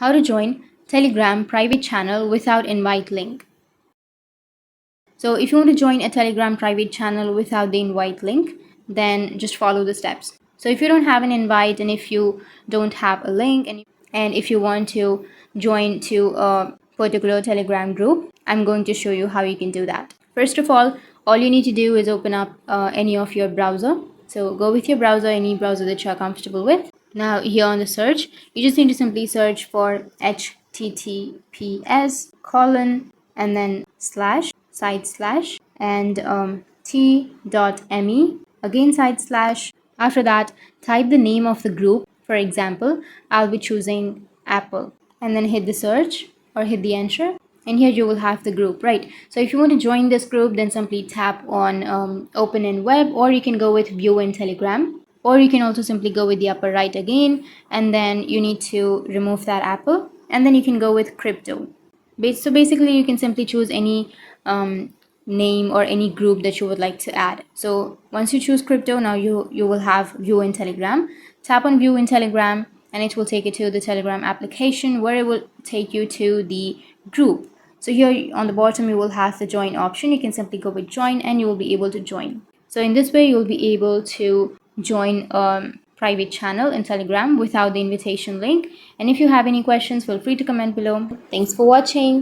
how to join Telegram private channel without invite link. So if you want to join a Telegram private channel without the invite link, then just follow the steps. So if you don't have an invite and if you don't have a link and if you want to join to a particular Telegram group, I'm going to show you how you can do that. First of all you need to do is open up any of your browser. So go with your browser, any browser that you're comfortable with. Now here on the search, you just need to simply search for https colon and then slash side slash and t.me again side slash. After that, type the name of the group. For example, I'll be choosing Apple, and then hit the search or hit the enter, and here you will have the group, right? So if you want to join this group, then simply tap on open in web, or you can go with view in Telegram, or you can also simply go with the upper right again, and then you need to remove that Apple, and then you can go with crypto. So basically you can simply choose any name or any group that you would like to add. So once you choose crypto, now you will have view in Telegram. Tap on view in Telegram and it will take you to the Telegram application, where it will take you to the group. So here on the bottom you will have the join option. You can simply go with join and you will be able to join. So in this way you will be able to join a private channel in Telegram without the invitation link. And if you have any questions, feel free to comment below. Thanks for watching.